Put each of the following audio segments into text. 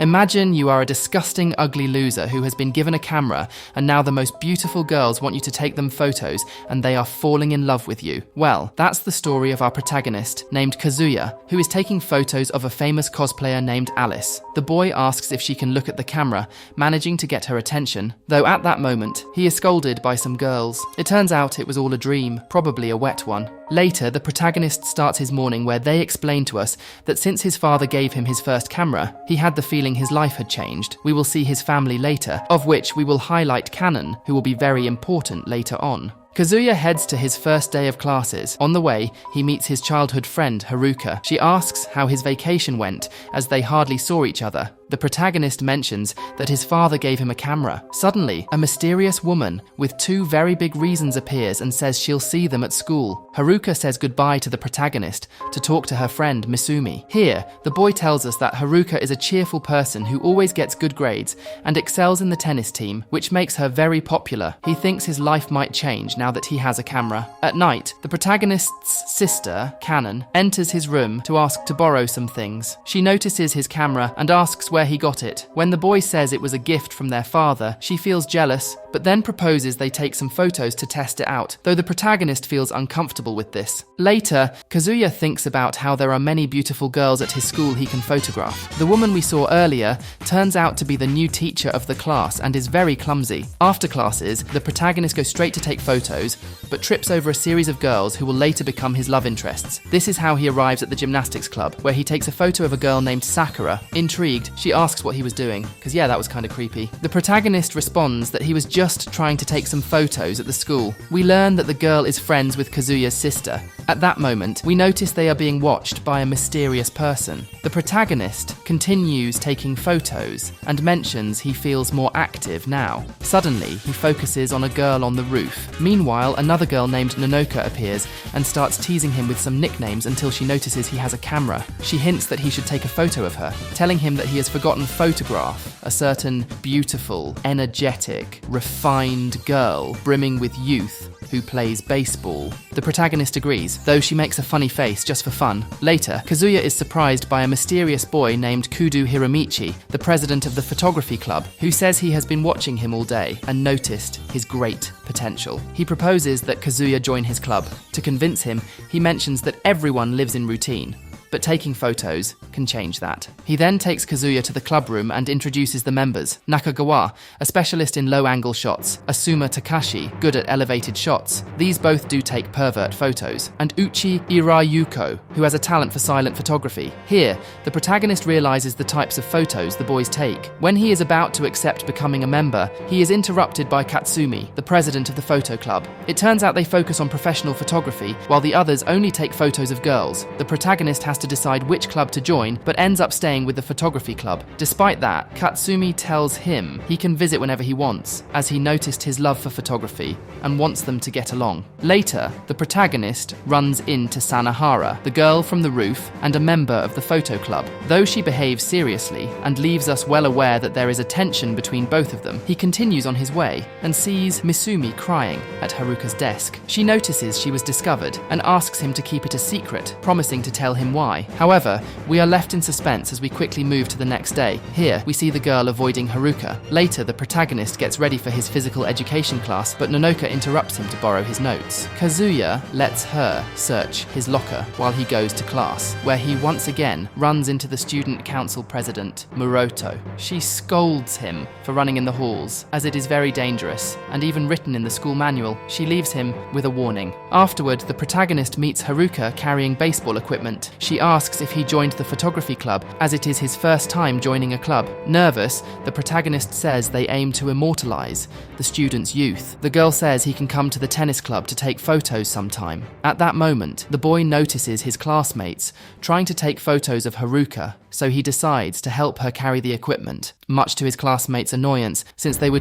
Imagine you are a disgusting, ugly loser who has been given a camera, and now the most beautiful girls want you to take them photos, and they are falling in love with you. Well, that's the story of our protagonist, named Kazuya, who is taking photos of a famous cosplayer named Alice. The boy asks if she can look at the camera, managing to get her attention, though at that moment, he is scolded by some girls. It turns out it was all a dream, probably a wet one. Later, the protagonist starts his morning where they explain to us that since his father gave him his first camera, he had the feeling his life had changed. We will see his family later, of which we will highlight Kanon, who will be very important later on. Kazuya heads to his first day of classes. On the way, he meets his childhood friend, Haruka. She asks how his vacation went, as they hardly saw each other. The protagonist mentions that his father gave him a camera. Suddenly, a mysterious woman with two very big reasons appears and says she'll see them at school. Haruka says goodbye to the protagonist to talk to her friend Misumi. Here, the boy tells us that Haruka is a cheerful person who always gets good grades and excels in the tennis team, which makes her very popular. He thinks his life might change now that he has a camera. At night, the protagonist's sister, Kanon, enters his room to ask to borrow some things. She notices his camera and asks where he got it. When the boy says it was a gift from their father, she feels jealous, but then proposes they take some photos to test it out, though the protagonist feels uncomfortable with this. Later, Kazuya thinks about how there are many beautiful girls at his school he can photograph. The woman we saw earlier turns out to be the new teacher of the class and is very clumsy. After classes, the protagonist goes straight to take photos, but trips over a series of girls who will later become his love interests. This is how he arrives at the gymnastics club, where he takes a photo of a girl named Sakura. Intrigued, she asks what he was doing, because yeah, that was kind of creepy. The protagonist responds that he was just trying to take some photos at the school. We learn that the girl is friends with Kazuya's sister. At that moment, we notice they are being watched by a mysterious person. The protagonist continues taking photos and mentions he feels more active now. Suddenly, he focuses on a girl on the roof. Meanwhile, another girl named Nanoka appears and starts teasing him with some nicknames until she notices he has a camera. She hints that he should take a photo of her, telling him that he has forgotten photograph a certain beautiful, energetic, refined girl brimming with youth who plays baseball. The protagonist agrees, though she makes a funny face just for fun. Later, Kazuya is surprised by a mysterious boy named Kudo Hiromichi, the president of the photography club, who says he has been watching him all day and noticed his great potential. He proposes that Kazuya join his club. To convince him, he mentions that everyone lives in routine, but taking photos can change that. He then takes Kazuya to the club room and introduces the members. Nakagawa, a specialist in low-angle shots, Asuma Takashi, good at elevated shots. These both do take pervert photos. And Uchi Irayuko, who has a talent for silent photography. Here, the protagonist realizes the types of photos the boys take. When he is about to accept becoming a member, he is interrupted by Katsumi, the president of the photo club. It turns out they focus on professional photography, while the others only take photos of girls. The protagonist has to decide which club to join, but ends up staying with the photography club. Despite that, Katsumi tells him he can visit whenever he wants, as he noticed his love for photography and wants them to get along. Later, the protagonist runs into Sanahara, the girl from the roof and a member of the photo club. Though she behaves seriously and leaves us well aware that there is a tension between both of them, he continues on his way and sees Misumi crying at Haruka's desk. She notices she was discovered and asks him to keep it a secret, promising to tell him why. However, we are left in suspense as we quickly move to the next day. Here, we see the girl avoiding Haruka. Later, the protagonist gets ready for his physical education class, but Nanoka interrupts him to borrow his notes. Kazuya lets her search his locker while he goes to class, where he once again runs into the student council president, Muroto. She scolds him for running in the halls, as it is very dangerous, and even written in the school manual. She leaves him with a warning. Afterward, the protagonist meets Haruka carrying baseball equipment. She asks if he joined the photography club, as it is his first time joining a club. Nervous, the protagonist says they aim to immortalize the student's youth. The girl says he can come to the tennis club to take photos sometime. At that moment, the boy notices his classmates trying to take photos of Haruka, so he decides to help her carry the equipment, much to his classmates' annoyance, since they were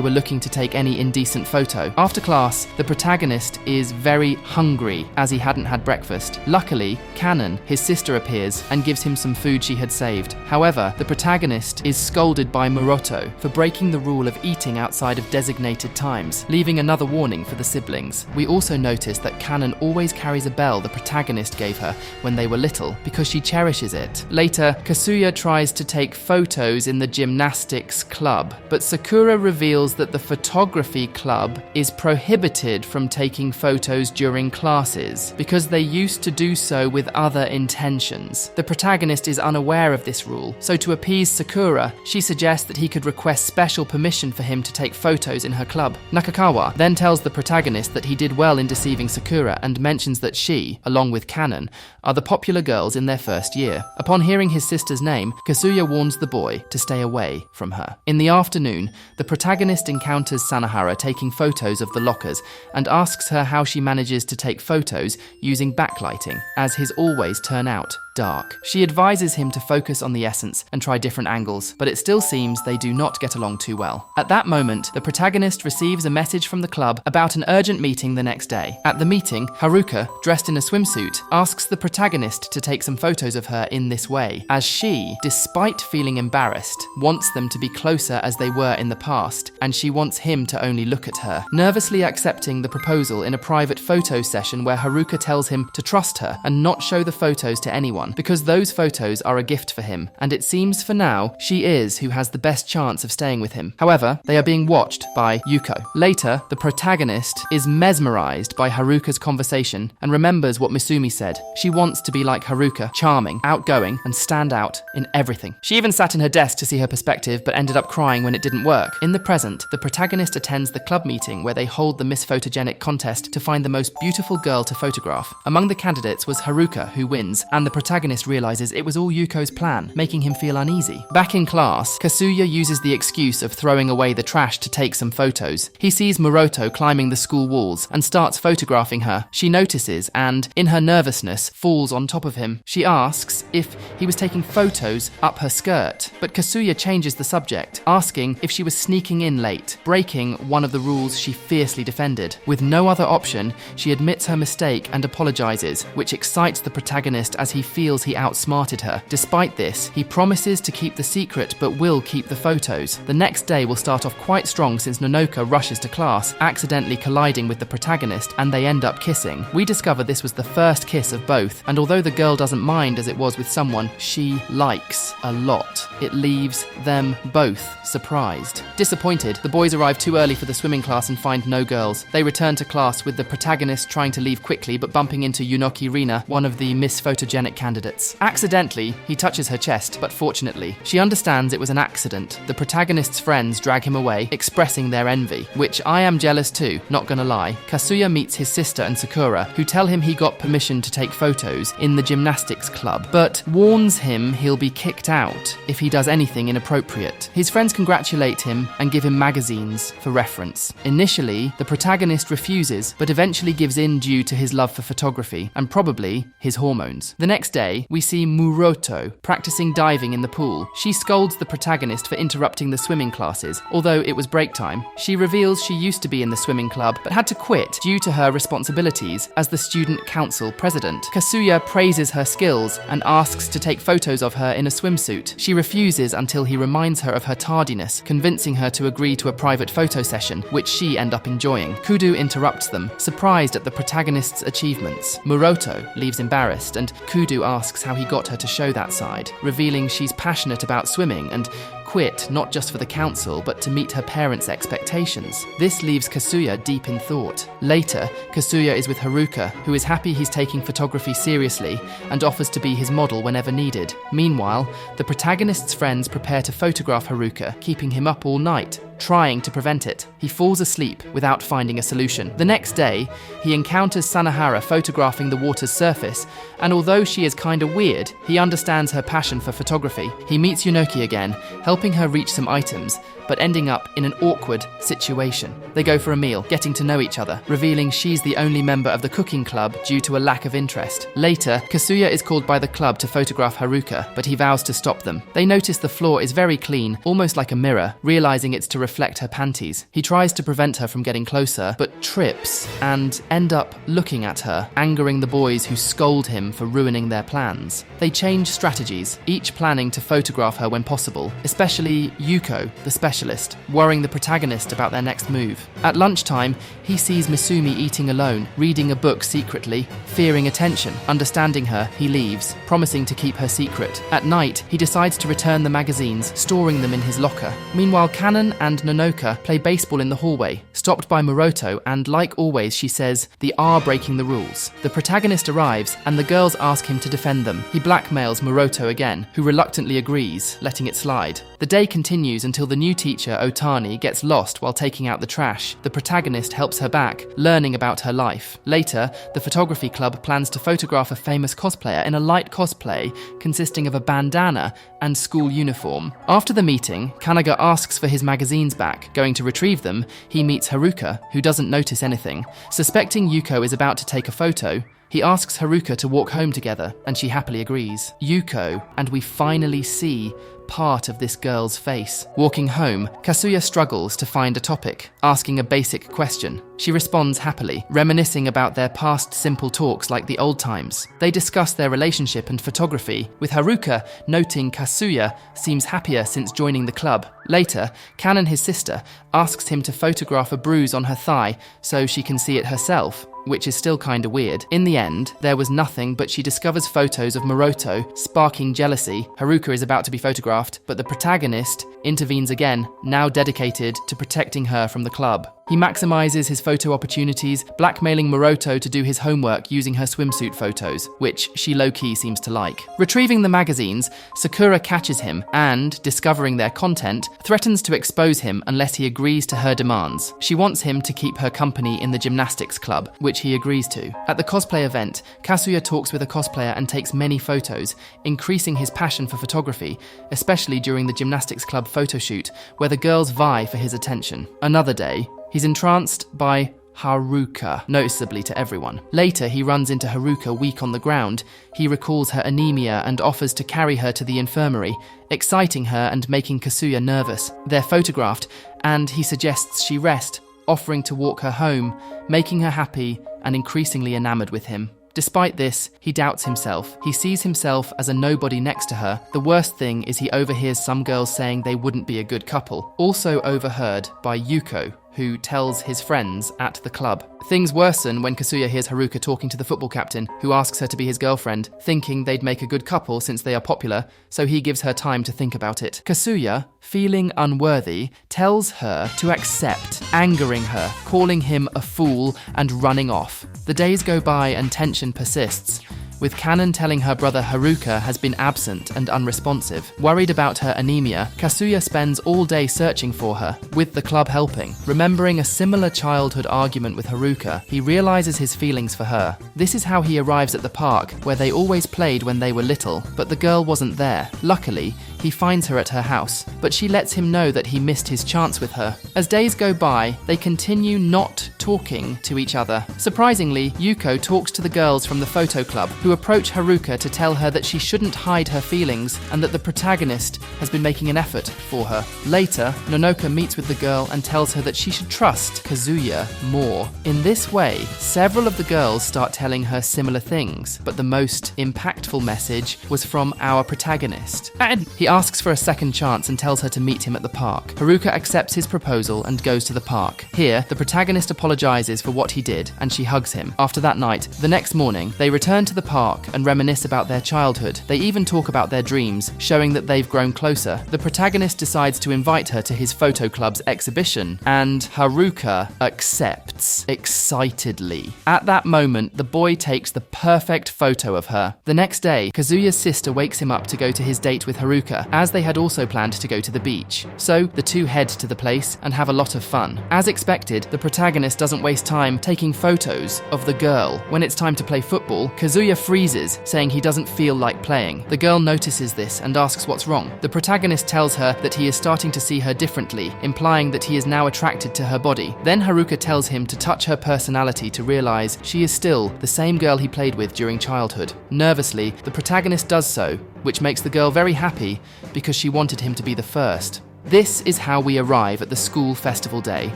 looking to take any indecent photo. After class, the protagonist is very hungry, as he hadn't had breakfast. Luckily, Kanon, his sister, appears and gives him some food she had saved. However, the protagonist is scolded by Muroto for breaking the rule of eating outside of designated times, leaving another warning for the siblings. We also notice that Kanon always carries a bell the protagonist gave her when they were little, because she cherishes it. Later, Kasuya tries to take photos in the gymnastics club, but Sakura reveals that the photography club is prohibited from taking photos during classes because they used to do so with other intentions. The protagonist is unaware of this rule, so to appease Sakura, she suggests that he could request special permission for him to take photos in her club. Nakakawa then tells the protagonist that he did well in deceiving Sakura and mentions that she, along with Kanon, are the popular girls in their first year. Upon hearing his sister's name, Kasuya warns the boy to stay away from her. In the afternoon, the protagonist encounters Sanahara taking photos of the lockers and asks her how she manages to take photos using backlighting, as his always turn out dark. She advises him to focus on the essence and try different angles, but it still seems they do not get along too well. At that moment, the protagonist receives a message from the club about an urgent meeting the next day. At the meeting, Haruka, dressed in a swimsuit, asks the protagonist to take some photos of her in this way, as she, despite feeling embarrassed, wants them to be closer as they were in the past, and she wants him to only look at her. Nervously accepting the proposal in a private photo session where Haruka tells him to trust her and not show the photos to anyone, because those photos are a gift for him, and it seems for now she is who has the best chance of staying with him. However, they are being watched by Yuko. Later, the protagonist is mesmerized by Haruka's conversation and remembers what Misumi said. She wants to be like Haruka, charming, outgoing, and stand out in everything. She even sat in her desk to see her perspective, but ended up crying when it didn't work. In the present, the protagonist attends the club meeting where they hold the Miss Photogenic contest to find the most beautiful girl to photograph. Among the candidates was Haruka, who wins, and the protagonist realizes it was all Yuko's plan, making him feel uneasy. Back in class, Kasuya uses the excuse of throwing away the trash to take some photos. He sees Muroto climbing the school walls and starts photographing her. She notices and, in her nervousness, falls on top of him. She asks if he was taking photos up her skirt, but Kasuya changes the subject, asking if she was sneaking in late, breaking one of the rules she fiercely defended. With no other option, she admits her mistake and apologizes, which excites the protagonist as he feels he outsmarted her. Despite this, he promises to keep the secret but will keep the photos. The next day will start off quite strong since Nonoka rushes to class, accidentally colliding with the protagonist, and they end up kissing. We discover this was the first kiss of both, and although the girl doesn't mind as it was with someone she likes a lot, it leaves them both surprised. Disappointed, the boys arrive too early for the swimming class and find no girls. They return to class with the protagonist trying to leave quickly but bumping into Yunoki Rina, one of the Miss Photogenic candidates. Accidentally, he touches her chest, but fortunately, she understands it was an accident. The protagonist's friends drag him away, expressing their envy, which I am jealous too, not gonna lie. Kasuya meets his sister and Sakura, who tell him he got permission to take photos in the gymnastics club, but warns him he'll be kicked out if he does anything inappropriate. His friends congratulate him and give him magazines for reference. Initially, the protagonist refuses, but eventually gives in due to his love for photography, and probably his hormones. The next day, we see Muroto practicing diving in the pool. She scolds the protagonist for interrupting the swimming classes, although it was break time. She reveals she used to be in the swimming club, but had to quit due to her responsibilities as the student council president. Kasuya praises her skills and asks to take photos of her in a swimsuit. She refuses until he reminds her of her tardiness, convincing her to agree to a private photo session, which she ends up enjoying. Kudo interrupts them, surprised at the protagonist's achievements. Muroto leaves embarrassed, and Kudo asks how he got her to show that side, revealing she's passionate about swimming and quit not just for the council, but to meet her parents' expectations. This leaves Kasuya deep in thought. Later, Kasuya is with Haruka, who is happy he's taking photography seriously and offers to be his model whenever needed. Meanwhile, the protagonist's friends prepare to photograph Haruka, keeping him up all night, trying to prevent it. He falls asleep without finding a solution. The next day, he encounters Sanahara photographing the water's surface, and although she is kinda weird, he understands her passion for photography. He meets Yunoki again, helping her reach some items, but ending up in an awkward situation. They go for a meal, getting to know each other, revealing she's the only member of the cooking club due to a lack of interest. Later, Kasuya is called by the club to photograph Haruka, but he vows to stop them. They notice the floor is very clean, almost like a mirror, realizing it's to reflect her panties. He tries to prevent her from getting closer, but trips and end up looking at her, angering the boys who scold him for ruining their plans. They change strategies, each planning to photograph her when possible, especially Yuko, the specialist, worrying the protagonist about their next move. At lunchtime, he sees Misumi eating alone, reading a book secretly, fearing attention. Understanding her, he leaves, promising to keep her secret. At night, he decides to return the magazines, storing them in his locker. Meanwhile, Kanon and Nonoka play baseball in the hallway, stopped by Moroto, and like always, she says, "They are breaking the rules." The protagonist arrives, and the girls ask him to defend them. He blackmails Moroto again, who reluctantly agrees, letting it slide. The day continues until the new teacher, Otani, gets lost while taking out the trash. The protagonist helps her back, learning about her life. Later, the photography club plans to photograph a famous cosplayer in a light cosplay consisting of a bandana and school uniform. After the meeting, Kanaga asks for his magazines back. Going to retrieve them, he meets Haruka, who doesn't notice anything. Suspecting Yuko is about to take a photo, he asks Haruka to walk home together, and she happily agrees. Yuko, and we finally see part of this girl's face. Walking home, Kazuya struggles to find a topic, asking a basic question. She responds happily, reminiscing about their past simple talks like the old times. They discuss their relationship and photography, with Haruka noting Kazuya seems happier since joining the club. Later, Kanon, his sister, asks him to photograph a bruise on her thigh so she can see it herself, which is still kinda weird. In the end, there was nothing, but she discovers photos of Moroto, sparking jealousy. Haruka is about to be photographed, but the protagonist intervenes again, now dedicated to protecting her from the club. He maximizes his photo opportunities, blackmailing Moroto to do his homework using her swimsuit photos, which she low-key seems to like. Retrieving the magazines, Sakura catches him and, discovering their content, threatens to expose him unless he agrees to her demands. She wants him to keep her company in the gymnastics club, which he agrees to. At the cosplay event, Kazuya talks with a cosplayer and takes many photos, increasing his passion for photography, especially during the gymnastics club photo shoot, where the girls vie for his attention. Another day, he's entranced by Haruka, noticeably to everyone. Later, he runs into Haruka weak on the ground. He recalls her anemia and offers to carry her to the infirmary, exciting her and making Kazuya nervous. They're photographed, and he suggests she rest, offering to walk her home, making her happy and increasingly enamored with him. Despite this, he doubts himself. He sees himself as a nobody next to her. The worst thing is he overhears some girls saying they wouldn't be a good couple. Also overheard by Yuko, who tells his friends at the club. Things worsen when Kazuya hears Haruka talking to the football captain, who asks her to be his girlfriend, thinking they'd make a good couple since they are popular, so he gives her time to think about it. Kazuya, feeling unworthy, tells her to accept, angering her, calling him a fool and running off. The days go by and tension persists, with Kanon telling her brother Haruka has been absent and unresponsive. Worried about her anemia, Kazuya spends all day searching for her, with the club helping. Remembering a similar childhood argument with Haruka, he realizes his feelings for her. This is how he arrives at the park, where they always played when they were little, but the girl wasn't there. Luckily, he finds her at her house, but she lets him know that he missed his chance with her. As days go by, they continue not talking to each other. Surprisingly, Yuko talks to the girls from the photo club, who approach Haruka to tell her that she shouldn't hide her feelings and that the protagonist has been making an effort for her. Later, Nonoka meets with the girl and tells her that she should trust Kazuya more. In this way, several of the girls start telling her similar things, but the most impactful message was from our protagonist. And he asks for a second chance and tells her to meet him at the park. Haruka accepts his proposal and goes to the park. Here, the protagonist apologizes for what he did, and she hugs him. After that night, the next morning, they return to the park and reminisce about their childhood. They even talk about their dreams, showing that they've grown closer. The protagonist decides to invite her to his photo club's exhibition, and Haruka accepts excitedly. At that moment, the boy takes the perfect photo of her. The next day, Kazuya's sister wakes him up to go to his date with Haruka, as they had also planned to go to the beach. So, the two head to the place and have a lot of fun. As expected, the protagonist doesn't waste time taking photos of the girl. When it's time to play football, Kazuya freezes, saying he doesn't feel like playing. The girl notices this and asks what's wrong. The protagonist tells her that he is starting to see her differently, implying that he is now attracted to her body. Then Haruka tells him to touch her personality to realize she is still the same girl he played with during childhood. Nervously, the protagonist does so, which makes the girl very happy because she wanted him to be the first. This is how we arrive at the school festival day.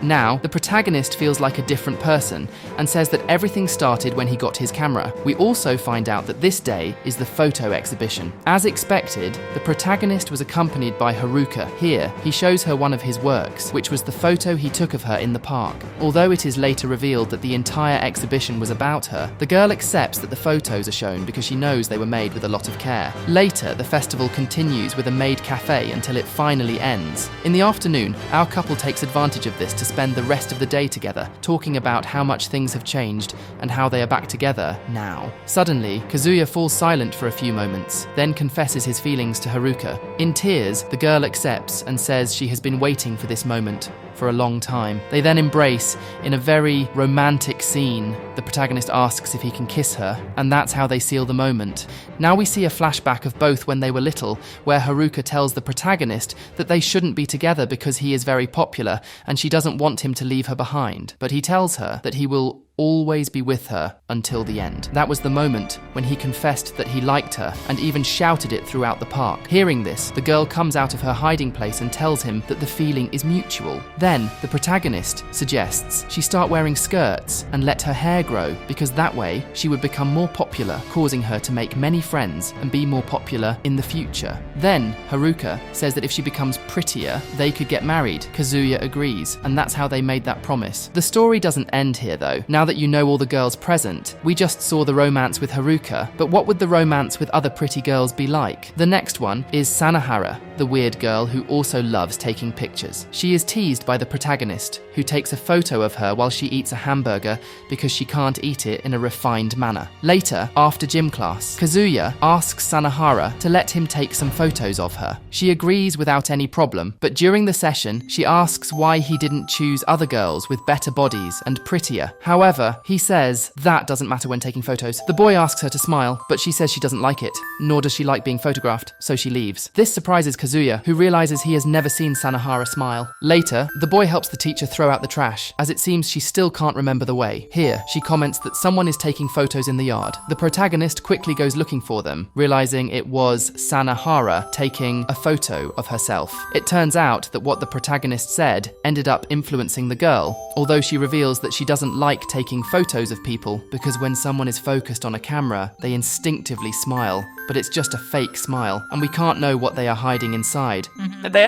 Now, the protagonist feels like a different person and says that everything started when he got his camera. We also find out that this day is the photo exhibition. As expected, the protagonist was accompanied by Haruka. Here, he shows her one of his works, which was the photo he took of her in the park. Although it is later revealed that the entire exhibition was about her, the girl accepts that the photos are shown because she knows they were made with a lot of care. Later, the festival continues with a maid cafe until it finally ends. In the afternoon, our couple takes advantage of this to spend the rest of the day together, talking about how much things have changed and how they are back together now. Suddenly, Kazuya falls silent for a few moments, then confesses his feelings to Haruka. In tears, the girl accepts and says she has been waiting for this moment for a long time. They then embrace in a very romantic scene. The protagonist asks if he can kiss her, and that's how they seal the moment. Now we see a flashback of both when they were little, where Haruka tells the protagonist that they shouldn't be together because he is very popular and she doesn't want him to leave her behind. But he tells her that he will always be with her until the end. That was the moment when he confessed that he liked her and even shouted it throughout the park. Hearing this, the girl comes out of her hiding place and tells him that the feeling is mutual. Then, the protagonist suggests she start wearing skirts and let her hair grow because that way she would become more popular, causing her to make many friends and be more popular in the future. Then, Haruka says that if she becomes prettier, they could get married. Kazuya agrees, and that's how they made that promise. The story doesn't end here though. Now that you know all the girls present, we just saw the romance with Haruka, but what would the romance with other pretty girls be like? The next one is Sanahara, the weird girl who also loves taking pictures. She is teased by the protagonist, who takes a photo of her while she eats a hamburger because she can't eat it in a refined manner. Later, after gym class, Kazuya asks Sanahara to let him take some photos of her. She agrees without any problem, but during the session, she asks why he didn't choose other girls with better bodies and prettier. However, he says that doesn't matter when taking photos. The boy asks her to smile, but she says she doesn't like it, nor does she like being photographed, so she leaves. This surprises Kazuya, who realizes he has never seen Sanahara smile. Later, the boy helps the teacher throw out the trash, as it seems she still can't remember the way. Here, she comments that someone is taking photos in the yard. The protagonist quickly goes looking for them, realizing it was Sanahara taking a photo of herself. It turns out that what the protagonist said ended up influencing the girl, although she reveals that she doesn't like taking photos of people because when someone is focused on a camera, they instinctively smile. But it's just a fake smile, and we can't know what they are hiding inside.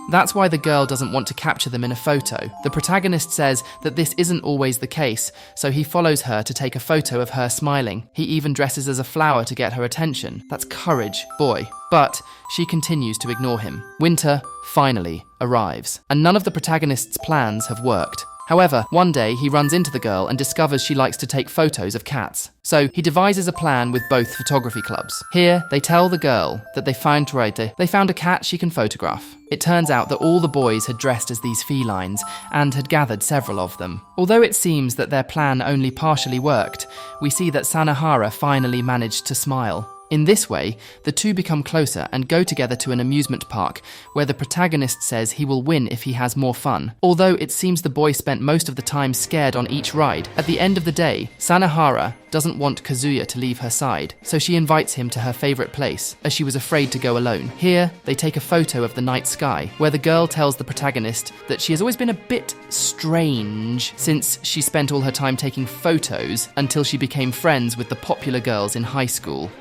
That's why the girl doesn't want to capture them in a photo. The protagonist says that this isn't always the case, so he follows her to take a photo of her smiling. He even dresses as a flower to get her attention. That's courage, boy. But she continues to ignore him. Winter finally arrives, and none of the protagonist's plans have worked. However, one day he runs into the girl and discovers she likes to take photos of cats. So he devises a plan with both photography clubs. Here, they tell the girl that they found a cat she can photograph. It turns out that all the boys had dressed as these felines and had gathered several of them. Although it seems that their plan only partially worked, we see that Sanahara finally managed to smile. In this way, the two become closer and go together to an amusement park, where the protagonist says he will win if he has more fun. Although it seems the boy spent most of the time scared on each ride, at the end of the day, Sanahara doesn't want Kazuya to leave her side, so she invites him to her favorite place, as she was afraid to go alone. Here, they take a photo of the night sky, where the girl tells the protagonist that she has always been a bit strange since she spent all her time taking photos until she became friends with the popular girls in high school.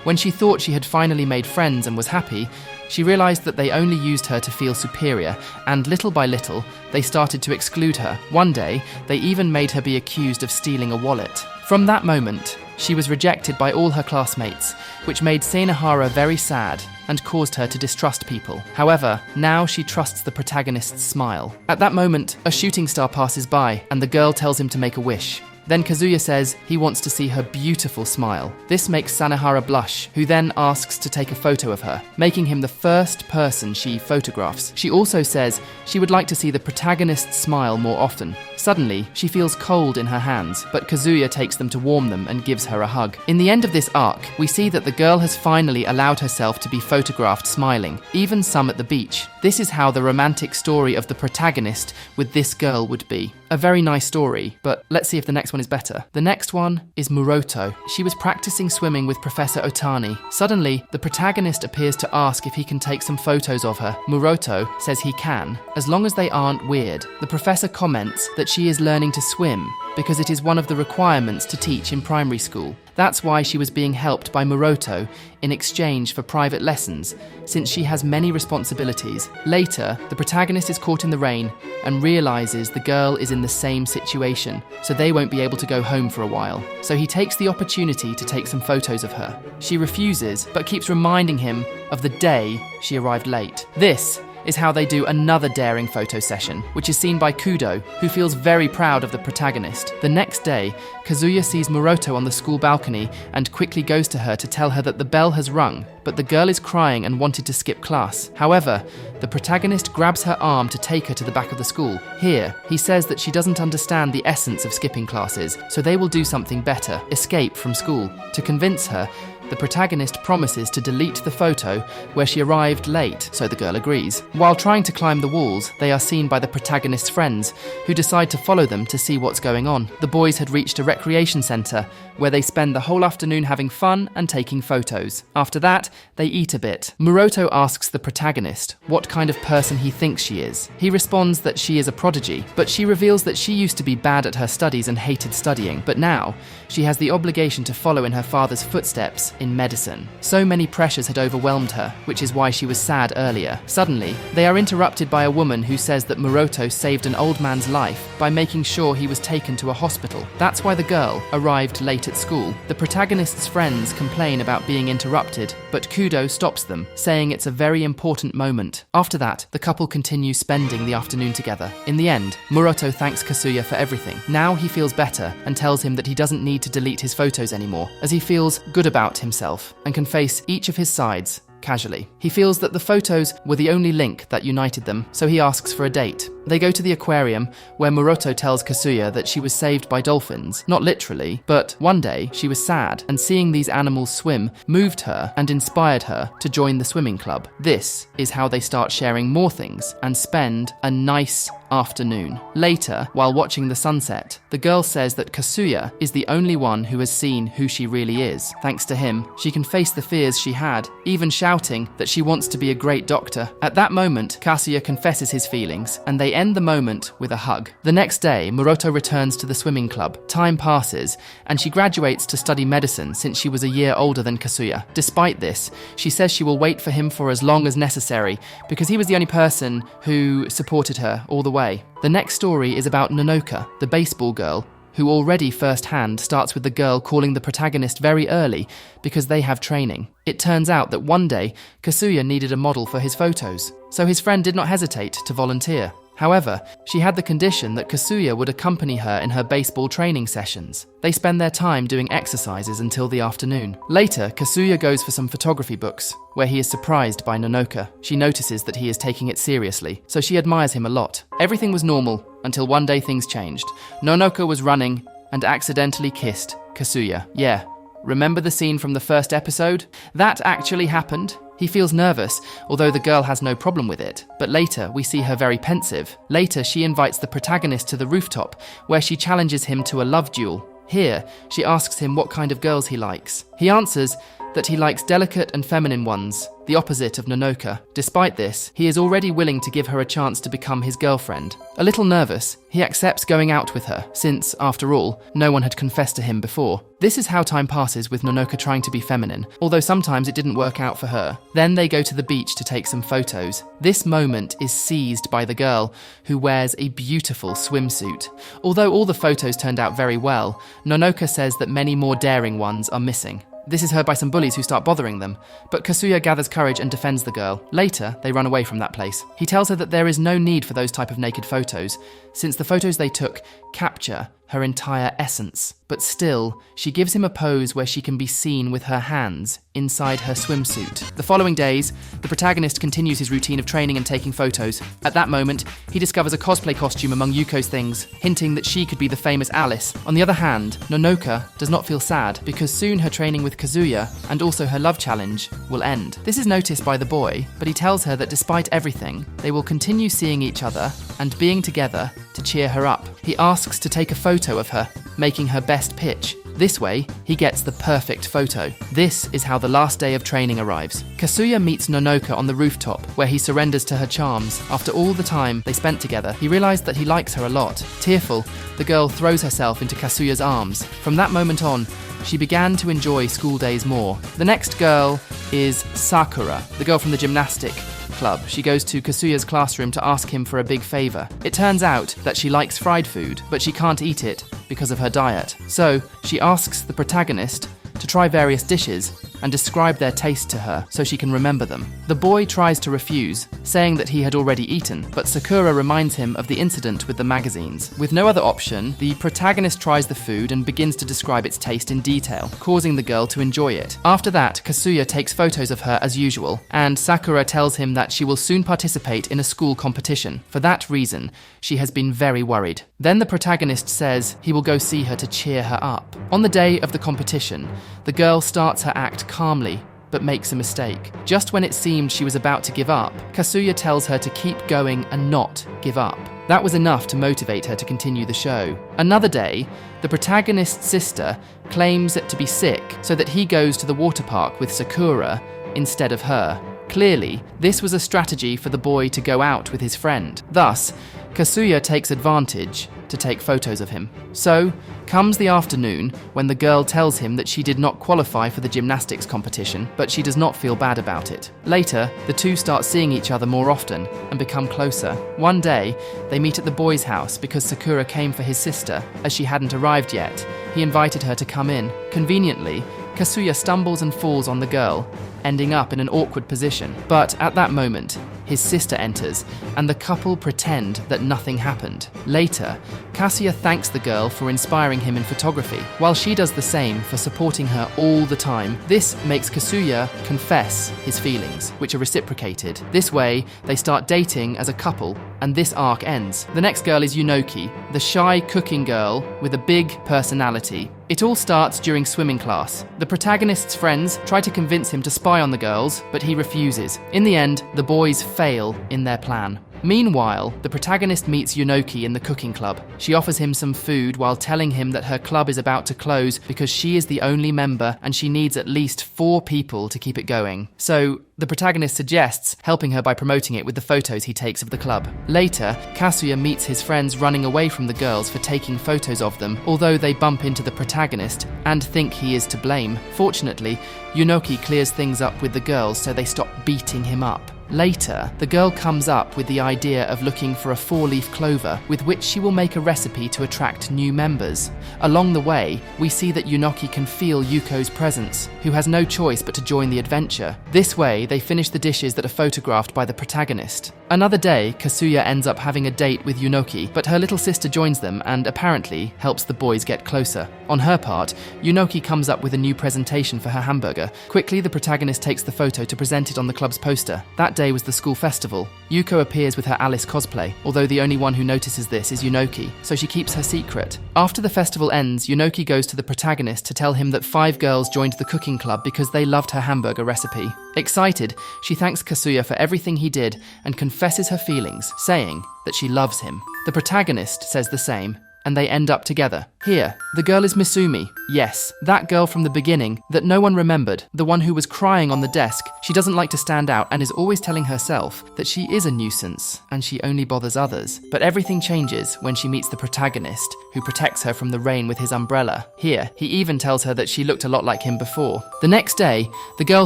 When she thought she had finally made friends and was happy, she realized that they only used her to feel superior, and little by little, they started to exclude her. One day, they even made her be accused of stealing a wallet. From that moment, she was rejected by all her classmates, which made Sanahara very sad and caused her to distrust people. However, now she trusts the protagonist's smile. At that moment, a shooting star passes by, and the girl tells him to make a wish. Then Kazuya says he wants to see her beautiful smile. This makes Sanahara blush, who then asks to take a photo of her, making him the first person she photographs. She also says she would like to see the protagonist smile more often. Suddenly, she feels cold in her hands, but Kazuya takes them to warm them and gives her a hug. In the end of this arc, we see that the girl has finally allowed herself to be photographed smiling, even some at the beach. This is how the romantic story of the protagonist with this girl would be. A very nice story, but let's see if the next one is better. The next one is Muroto. She was practicing swimming with Professor Otani. Suddenly, the protagonist appears to ask if he can take some photos of her. Muroto says he can, as long as they aren't weird. The professor comments that she is learning to swim because it is one of the requirements to teach in primary school. That's why she was being helped by Muroto in exchange for private lessons, since she has many responsibilities. Later, the protagonist is caught in the rain and realizes the girl is in the same situation, so they won't be able to go home for a while. So he takes the opportunity to take some photos of her. She refuses, but keeps reminding him of the day she arrived late. This is how they do another daring photo session, which is seen by Kudo, who feels very proud of the protagonist. The next day, Kazuya sees Muroto on the school balcony and quickly goes to her to tell her that the bell has rung, but the girl is crying and wanted to skip class. However, the protagonist grabs her arm to take her to the back of the school. Here, he says that she doesn't understand the essence of skipping classes, so they will do something better, escape from school. To convince her, the protagonist promises to delete the photo where she arrived late, so the girl agrees. While trying to climb the walls, they are seen by the protagonist's friends, who decide to follow them to see what's going on. The boys had reached a recreation centre, where they spend the whole afternoon having fun and taking photos. After that, they eat a bit. Muroto asks the protagonist what kind of person he thinks she is. He responds that she is a prodigy, but she reveals that she used to be bad at her studies and hated studying, but now she has the obligation to follow in her father's footsteps in medicine. So many pressures had overwhelmed her, which is why she was sad earlier. Suddenly, they are interrupted by a woman who says that Muroto saved an old man's life by making sure he was taken to a hospital. That's why the girl arrived late at school. The protagonist's friends complain about being interrupted, but Kudo stops them, saying it's a very important moment. After that, the couple continue spending the afternoon together. In the end, Muroto thanks Kazuya for everything. Now he feels better and tells him that he doesn't need to delete his photos anymore, as he feels good about himself and can face each of his sides casually. He feels that the photos were the only link that united them, so he asks for a date. They go to the aquarium, where Muroto tells Kazuya that she was saved by dolphins. Not literally, but one day she was sad, and seeing these animals swim moved her and inspired her to join the swimming club. This is how they start sharing more things and spend a nice afternoon. Later, while watching the sunset, the girl says that Kazuya is the only one who has seen who she really is. Thanks to him, she can face the fears she had, even shouting that she wants to be a great doctor. At that moment, Kazuya confesses his feelings, and they end the moment with a hug. The next day, Muroto returns to the swimming club. Time passes, and she graduates to study medicine since she was a year older than Kazuya. Despite this, she says she will wait for him for as long as necessary, because he was the only person who supported her all the way. The next story is about Nonoka, the baseball girl, who already firsthand starts with the girl calling the protagonist very early because they have training. It turns out that one day, Kazuya needed a model for his photos, so his friend did not hesitate to volunteer. However, she had the condition that Kazuya would accompany her in her baseball training sessions. They spend their time doing exercises until the afternoon. Later, Kazuya goes for some photography books, where he is surprised by Nonoka. She notices that he is taking it seriously, so she admires him a lot. Everything was normal until one day things changed. Nonoka was running and accidentally kissed Kazuya. Yeah, remember the scene from the first episode? That actually happened. He feels nervous, although the girl has no problem with it, but later we see her very pensive. Later, she invites the protagonist to the rooftop, where she challenges him to a love duel. Here, she asks him what kind of girls he likes. He answers that he likes delicate and feminine ones, the opposite of Nonoka. Despite this, he is already willing to give her a chance to become his girlfriend. A little nervous, he accepts going out with her, since, after all, no one had confessed to him before. This is how time passes with Nonoka trying to be feminine, although sometimes it didn't work out for her. Then they go to the beach to take some photos. This moment is seized by the girl, who wears a beautiful swimsuit. Although all the photos turned out very well, Nonoka says that many more daring ones are missing. This is heard by some bullies who start bothering them, but Kazuya gathers courage and defends the girl. Later, they run away from that place. He tells her that there is no need for those type of naked photos, since the photos they took capture her entire essence. But still, she gives him a pose where she can be seen with her hands inside her swimsuit. The following days, the protagonist continues his routine of training and taking photos. At that moment, he discovers a cosplay costume among Yuko's things, hinting that she could be the famous Alice. On the other hand, Nonoka does not feel sad, because soon her training with Kazuya, and also her love challenge, will end. This is noticed by the boy, but he tells her that despite everything, they will continue seeing each other and being together to cheer her up. He asks to take a photo of her, making her best pitch. This way, he gets the perfect photo. This is how the last day of training arrives. Kazuya meets Nonoka on the rooftop, where he surrenders to her charms. After all the time they spent together, he realized that he likes her a lot. Tearful, the girl throws herself into Kazuya's arms. From that moment on, she began to enjoy school days more. The next girl is Sakura, the girl from the gymnastic club. She goes to Kazuya's classroom to ask him for a big favor. It turns out that she likes fried food, but she can't eat it because of her diet. So she asks the protagonist to try various dishes and describe their taste to her so she can remember them. The boy tries to refuse, saying that he had already eaten, but Sakura reminds him of the incident with the magazines. With no other option, the protagonist tries the food and begins to describe its taste in detail, causing the girl to enjoy it. After that, Kazuya takes photos of her as usual, and Sakura tells him that she will soon participate in a school competition. For that reason, she has been very worried. Then the protagonist says he will go see her to cheer her up. On the day of the competition, the girl starts her act calmly, but makes a mistake. Just when it seemed she was about to give up, Kazuya tells her to keep going and not give up. That was enough to motivate her to continue the show. Another day, the protagonist's sister claims to be sick, so that he goes to the water park with Sakura instead of her. Clearly, this was a strategy for the boy to go out with his friend. Thus, Kazuya takes advantage to take photos of him. So, comes the afternoon when the girl tells him that she did not qualify for the gymnastics competition, but she does not feel bad about it. Later, the two start seeing each other more often and become closer. One day, they meet at the boy's house because Sakura came for his sister, as she hadn't arrived yet. He invited her to come in. Conveniently, Kazuya stumbles and falls on the girl, ending up in an awkward position. But at that moment, his sister enters, and the couple pretend that nothing happened. Later, Kazuya thanks the girl for inspiring him in photography, while she does the same for supporting her all the time. This makes Kazuya confess his feelings, which are reciprocated. This way, they start dating as a couple, and this arc ends. The next girl is Yunoki, the shy cooking girl with a big personality. It all starts during swimming class. The protagonist's friends try to convince him to spy on the girls, but he refuses. In the end, the boys fail in their plan. Meanwhile, the protagonist meets Yunoki in the cooking club. She offers him some food while telling him that her club is about to close because she is the only member and she needs at least 4 people to keep it going. So, the protagonist suggests helping her by promoting it with the photos he takes of the club. Later, Kazuya meets his friends running away from the girls for taking photos of them, although they bump into the protagonist and think he is to blame. Fortunately, Yunoki clears things up with the girls so they stop beating him up. Later, the girl comes up with the idea of looking for a 4-leaf clover with which she will make a recipe to attract new members. Along the way, we see that Yunoki can feel Yuko's presence, who has no choice but to join the adventure. This way, they finish the dishes that are photographed by the protagonist. Another day, Kazuya ends up having a date with Yunoki, but her little sister joins them and apparently helps the boys get closer. On her part, Yunoki comes up with a new presentation for her hamburger. Quickly, the protagonist takes the photo to present it on the club's poster. That day was the school festival. Yuko appears with her Alice cosplay, although the only one who notices this is Yunoki, so she keeps her secret. After the festival ends, Yunoki goes to the protagonist to tell him that 5 girls joined the cooking club because they loved her hamburger recipe. Excited, she thanks Kazuya for everything he did and confesses her feelings, saying that she loves him. The protagonist says the same, and they end up together. Here, the girl is Misumi. Yes, that girl from the beginning that no one remembered, the one who was crying on the desk. She doesn't like to stand out and is always telling herself that she is a nuisance and she only bothers others. But everything changes when she meets the protagonist, who protects her from the rain with his umbrella. Here, he even tells her that she looked a lot like him before. The next day, the girl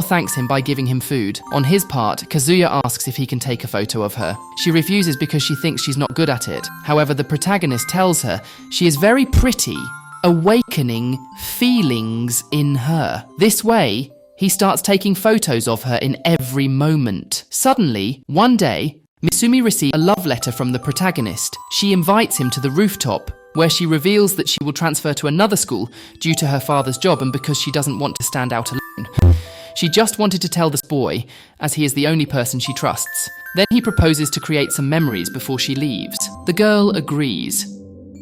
thanks him by giving him food. On his part, Kazuya asks if he can take a photo of her. She refuses because she thinks she's not good at it. However, the protagonist tells her she is very pretty, awakening feelings in her. This way, he starts taking photos of her in every moment. Suddenly, one day, Misumi receives a love letter from the protagonist. She invites him to the rooftop, where she reveals that she will transfer to another school due to her father's job and because she doesn't want to stand out alone. She just wanted to tell this boy, as he is the only person she trusts. Then he proposes to create some memories before she leaves. The girl agrees.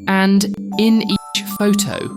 And in each photo,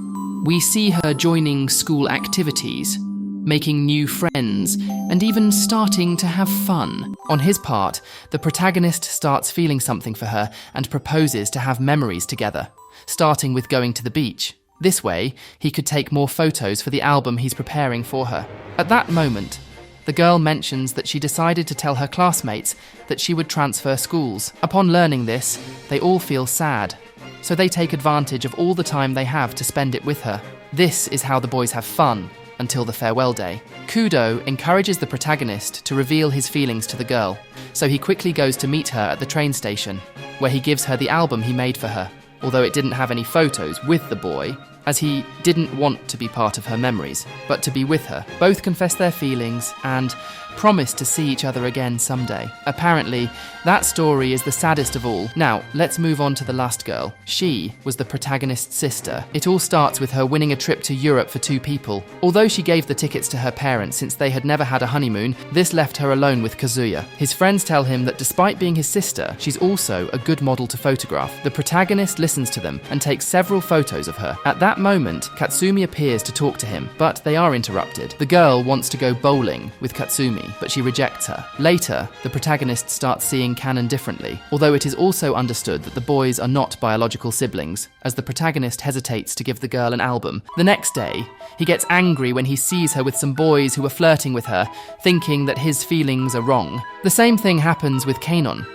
we see her joining school activities. making new friends, and even starting to have fun. On his part, the protagonist starts feeling something for her and proposes to have memories together, starting with going to the beach. This way, he could take more photos for the album he's preparing for her. At that moment, the girl mentions that she decided to tell her classmates that she would transfer schools. Upon learning this, they all feel sad, so they take advantage of all the time they have to spend it with her. This is how the boys have fun until the farewell day. Kudo encourages the protagonist to reveal his feelings to the girl, so he quickly goes to meet her at the train station, where he gives her the album he made for her, although it didn't have any photos with the boy, as he didn't want to be part of her memories, but to be with her. Both confess their feelings and promise to see each other again someday. Apparently, that story is the saddest of all. Now, let's move on to the last girl. She was the protagonist's sister. It all starts with her winning a trip to Europe for 2 people. Although she gave the tickets to her parents since they had never had a honeymoon, this left her alone with Kazuya. His friends tell him that despite being his sister, she's also a good model to photograph. The protagonist listens to them and takes several photos of her. At that moment, Katsumi appears to talk to him, but they are interrupted. The girl wants to go bowling with Katsumi, but she rejects her. Later, the protagonist starts seeing Kanon differently, although it is also understood that the boys are not biological siblings, as the protagonist hesitates to give the girl an album. The next day, he gets angry when he sees her with some boys who are flirting with her, thinking that his feelings are wrong. The same thing happens with Kanon.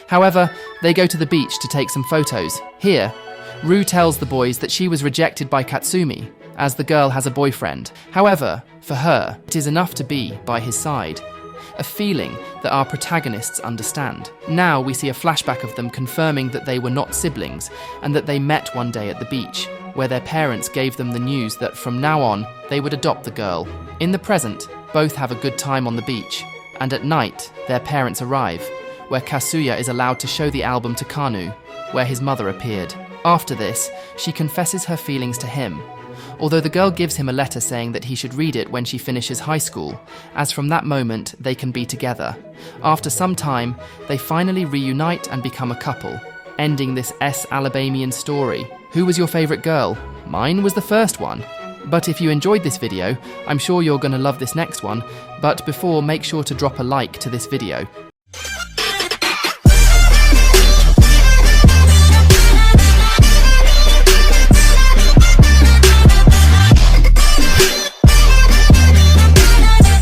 However, they go to the beach to take some photos. Here, Ru tells the boys that she was rejected by Katsumi, as the girl has a boyfriend. However, for her, it is enough to be by his side, a feeling that our protagonists understand. Now we see a flashback of them confirming that they were not siblings and that they met one day at the beach, where their parents gave them the news that from now on, they would adopt the girl. In the present, both have a good time on the beach, and at night, their parents arrive, where Kazuya is allowed to show the album to Kanu, where his mother appeared. After this, she confesses her feelings to him, although the girl gives him a letter saying that he should read it when she finishes high school, as from that moment they can be together. After some time, they finally reunite and become a couple, ending this Alabamian story. Who was your favourite girl? Mine was the first one. But if you enjoyed this video, I'm sure you're going to love this next one, but before, make sure to drop a like to this video.